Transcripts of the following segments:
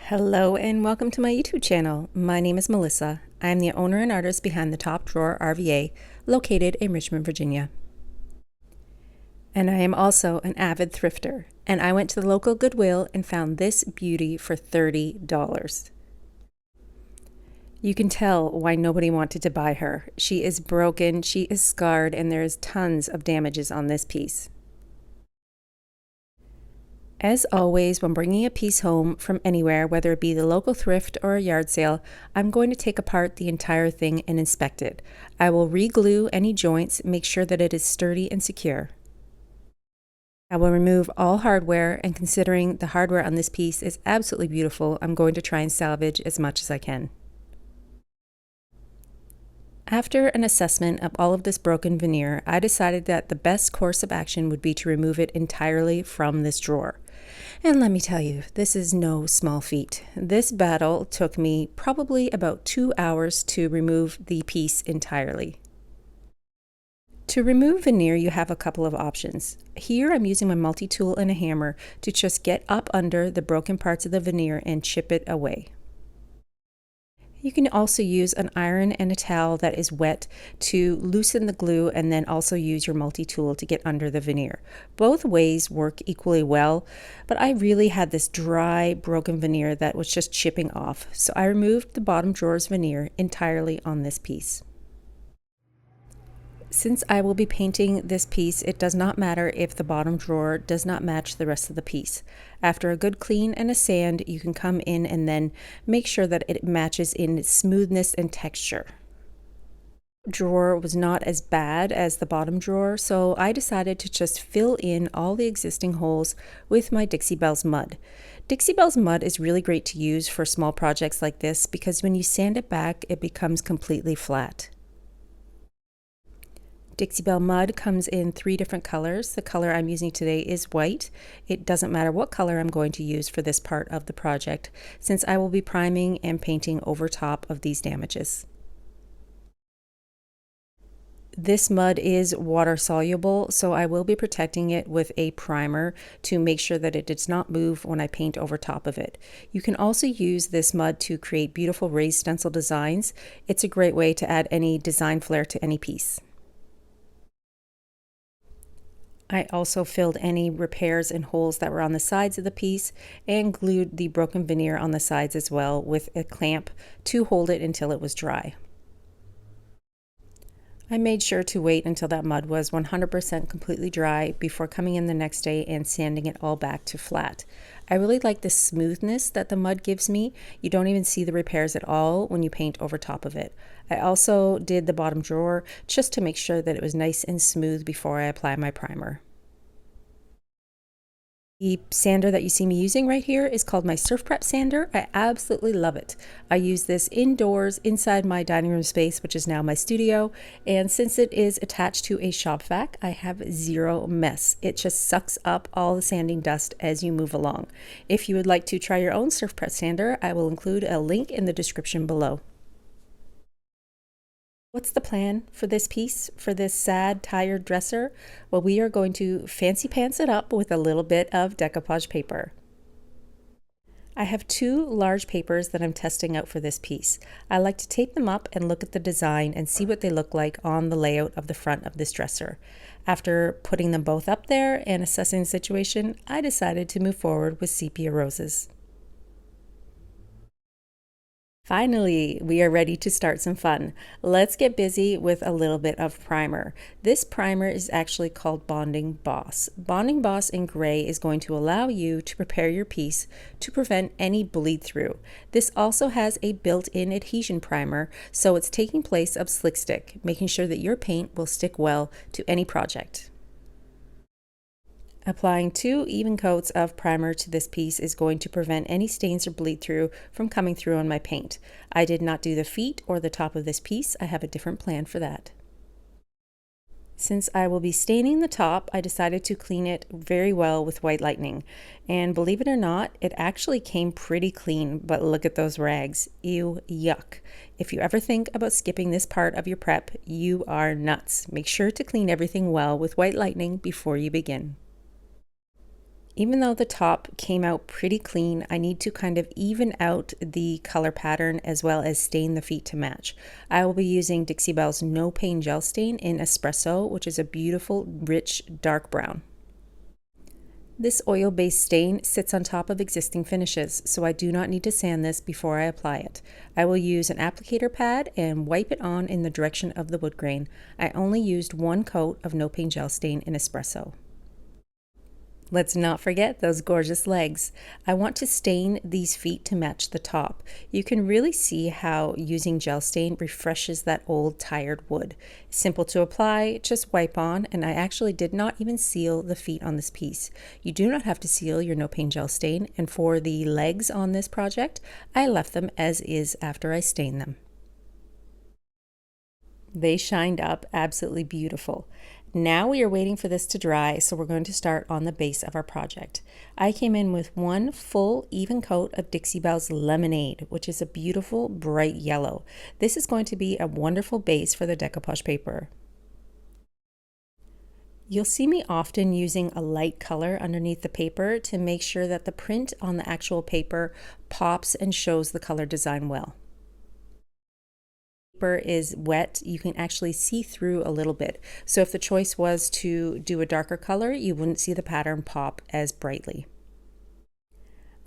Hello and welcome to my YouTube channel. My name is Melissa. I am the owner and artist behind the Top Drawer RVA, located in Richmond, Virginia. And I am also an avid thrifter, and I went to the local Goodwill and found this beauty for $30. You can tell why nobody wanted to buy her. She is broken, she is scarred, and there is tons of damages on this piece. As always, when bringing a piece home from anywhere, whether it be the local thrift or a yard sale, I'm going to take apart the entire thing and inspect it. I will re-glue any joints, make sure that it is sturdy and secure. I will remove all hardware, and considering the hardware on this piece is absolutely beautiful, I'm going to try and salvage as much as I can. After an assessment of all of this broken veneer, I decided that the best course of action would be to remove it entirely from this drawer. And let me tell you, this is no small feat. This battle took me probably about 2 hours to remove the piece entirely. To remove veneer, you have a couple of options. Here I'm using my multi-tool and a hammer to just get up under the broken parts of the veneer and chip it away. You can also use an iron and a towel that is wet to loosen the glue, and then also use your multi-tool to get under the veneer. Both ways work equally well, but I really had this dry, broken veneer that was just chipping off, so I removed the bottom drawer's veneer entirely on this piece. Since I will be painting this piece, it does not matter if the bottom drawer does not match the rest of the piece. After a good clean and a sand, you can come in and then make sure that it matches in smoothness and texture. Drawer was not as bad as the bottom drawer, so I decided to just fill in all the existing holes with my Dixie Belle's mud. Dixie Belle's mud is really great to use for small projects like this because when you sand it back, it becomes completely flat. Dixie Belle mud comes in 3 different colors. The color I'm using today is white. It doesn't matter what color I'm going to use for this part of the project, since I will be priming and painting over top of these damages. This mud is water soluble, so I will be protecting it with a primer to make sure that it does not move when I paint over top of it. You can also use this mud to create beautiful raised stencil designs. It's a great way to add any design flair to any piece. I also filled any repairs and holes that were on the sides of the piece and glued the broken veneer on the sides as well with a clamp to hold it until it was dry. I made sure to wait until that mud was 100% completely dry before coming in the next day and sanding it all back to flat. I really like the smoothness that the mud gives me. You don't even see the repairs at all when you paint over top of it. I also did the bottom drawer just to make sure that it was nice and smooth before I apply my primer. The sander that you see me using right here is called my Surf Prep sander. I absolutely love it. I use this indoors inside my dining room space, which is now my studio, and since it is attached to a shop vac, I have zero mess. It just sucks up all the sanding dust as you move along. If you would like to try your own Surf Prep sander, I will include a link in the description below. What's the plan for this piece, for this sad, tired dresser? Well, we are going to fancy pants it up with a little bit of decoupage paper. I have 2 large papers that I'm testing out for this piece. I like to tape them up and look at the design and see what they look like on the layout of the front of this dresser. After putting them both up there and assessing the situation, I decided to move forward with sepia roses. Finally, we are ready to start some fun. Let's get busy with a little bit of primer. This primer is actually called Bonding Boss. Bonding Boss in gray is going to allow you to prepare your piece to prevent any bleed through. This also has a built-in adhesion primer, so it's taking place of Slick Stick, making sure that your paint will stick well to any project. Applying 2 even coats of primer to this piece is going to prevent any stains or bleed through from coming through on my paint. I did not do the feet or the top of this piece. I have a different plan for that. Since I will be staining the top, I decided to clean it very well with White Lightning. And believe it or not, it actually came pretty clean, but look at those rags. Ew, yuck. If you ever think about skipping this part of your prep, you are nuts. Make sure to clean everything well with White Lightning before you begin. Even though the top came out pretty clean, I need to kind of even out the color pattern as well as stain the feet to match. I will be using Dixie Belle's No Pain Gel Stain in Espresso, which is a beautiful, rich, dark brown. This oil-based stain sits on top of existing finishes, so I do not need to sand this before I apply it. I will use an applicator pad and wipe it on in the direction of the wood grain. I only used one coat of No Pain Gel Stain in Espresso. Let's not forget those gorgeous legs. I want to stain these feet to match the top. You can really see how using gel stain refreshes that old tired wood. Simple to apply, just wipe on, and I actually did not even seal the feet on this piece. You do not have to seal your No Pain Gel Stain, and for the legs on this project, I left them as is after I stained them. They shined up absolutely beautiful. Now we are waiting for this to dry, so we're going to start on the base of our project. I came in with one full even coat of Dixie Belle's Lemonade, which is a beautiful bright yellow. This is going to be a wonderful base for the decoupage paper. You'll see me often using a light color underneath the paper to make sure that the print on the actual paper pops and shows the color design well. Is wet, you can actually see through a little bit. So if the choice was to do a darker color, you wouldn't see the pattern pop as brightly.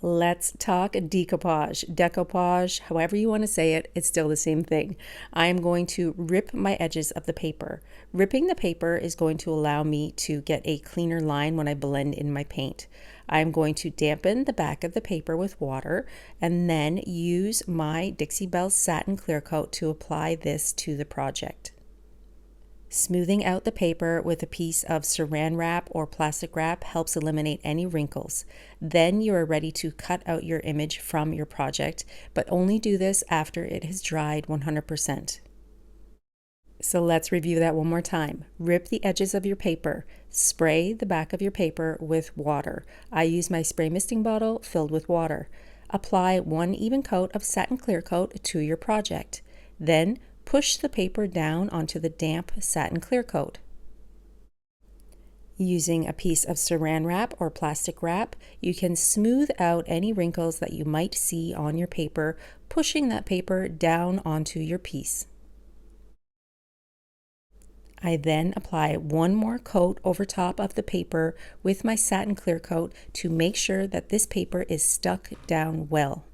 Let's talk decoupage. Decoupage, however you want to say it, it's still the same thing. I am going to rip my edges of the paper. Ripping the paper is going to allow me to get a cleaner line when I blend in my paint. I'm going to dampen the back of the paper with water and then use my Dixie Belle Satin Clear Coat to apply this to the project. Smoothing out the paper with a piece of saran wrap or plastic wrap helps eliminate any wrinkles. Then you are ready to cut out your image from your project, but only do this after it has dried 100%. So let's review that one more time. Rip the edges of your paper. Spray the back of your paper with water. I use my spray misting bottle filled with water. Apply one even coat of Satin Clear Coat to your project. Then push the paper down onto the damp Satin Clear Coat. Using a piece of saran wrap or plastic wrap, you can smooth out any wrinkles that you might see on your paper, pushing that paper down onto your piece. I then apply one more coat over top of the paper with my Satin Clear Coat to make sure that this paper is stuck down well.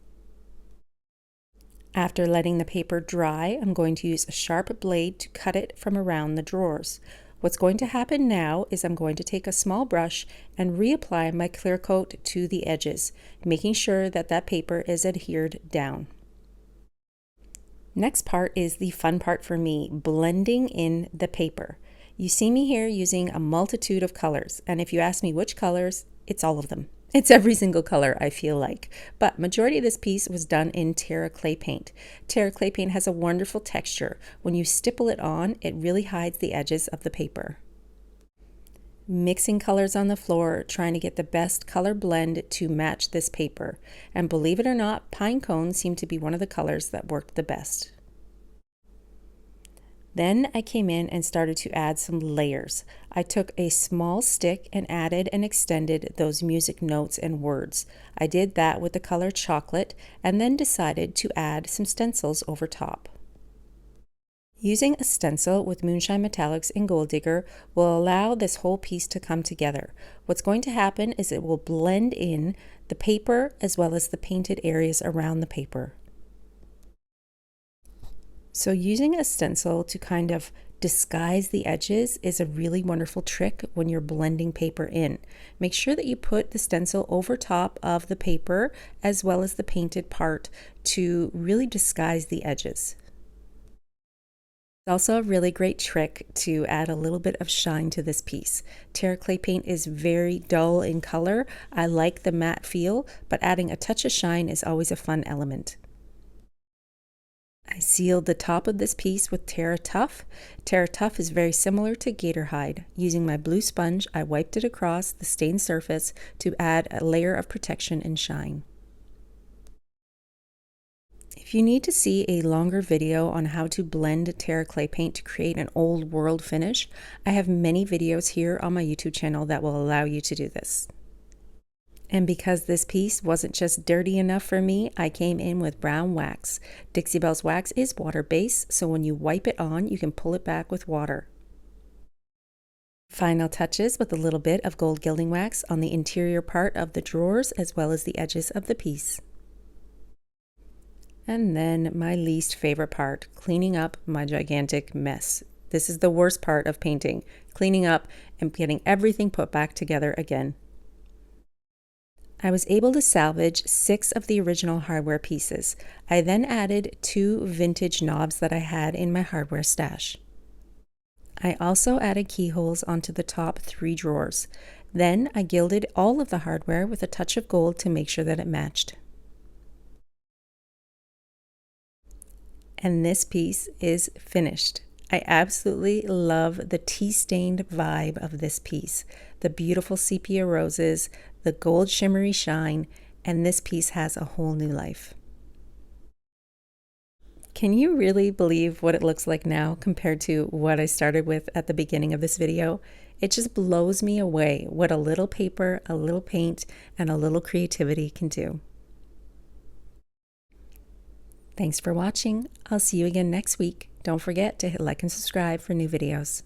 After letting the paper dry, I'm going to use a sharp blade to cut it from around the drawers. What's going to happen now is I'm going to take a small brush and reapply my clear coat to the edges, making sure that that paper is adhered down. Next part is the fun part for me, blending in the paper. You see me here using a multitude of colors, and if you ask me which colors, it's all of them. It's every single color, I feel like. But majority of this piece was done in Terra clay paint. Terra clay paint has a wonderful texture. When you stipple it on, it really hides the edges of the paper. Mixing colors on the floor, trying to get the best color blend to match this paper. And believe it or not, pine cones seem to be one of the colors that worked the best. Then I came in and started to add some layers. I took a small stick and added and extended those music notes and words. I did that with the color chocolate and then decided to add some stencils over top. Using a stencil with Moonshine Metallics and Gold Digger will allow this whole piece to come together. What's going to happen is it will blend in the paper as well as the painted areas around the paper. So using a stencil to kind of disguise the edges is a really wonderful trick when you're blending paper in. Make sure that you put the stencil over top of the paper as well as the painted part to really disguise the edges. It's also a really great trick to add a little bit of shine to this piece. Terra clay paint is very dull in color. I like the matte feel, but adding a touch of shine is always a fun element. I sealed the top of this piece with Terra Tuff. Terra Tuff is very similar to gator hide. Using my blue sponge, I wiped it across the stained surface to add a layer of protection and shine. If you need to see a longer video on how to blend Terra clay paint to create an old world finish, I have many videos here on my YouTube channel that will allow you to do this. And because this piece wasn't just dirty enough for me, I came in with brown wax. Dixie Belle's wax is water-based, so when you wipe it on, you can pull it back with water. Final touches with a little bit of gold gilding wax on the interior part of the drawers as well as the edges of the piece. And then my least favorite part, cleaning up my gigantic mess. This is the worst part of painting, cleaning up and getting everything put back together again. I was able to salvage 6 of the original hardware pieces. I then added 2 vintage knobs that I had in my hardware stash. I also added keyholes onto the top 3 drawers. Then I gilded all of the hardware with a touch of gold to make sure that it matched. And this piece is finished. I absolutely love the tea-stained vibe of this piece. The beautiful sepia roses, the gold shimmery shine, and this piece has a whole new life. Can you really believe what it looks like now compared to what I started with at the beginning of this video? It just blows me away what a little paper, a little paint, and a little creativity can do. Thanks for watching. I'll see you again next week. Don't forget to hit like and subscribe for new videos.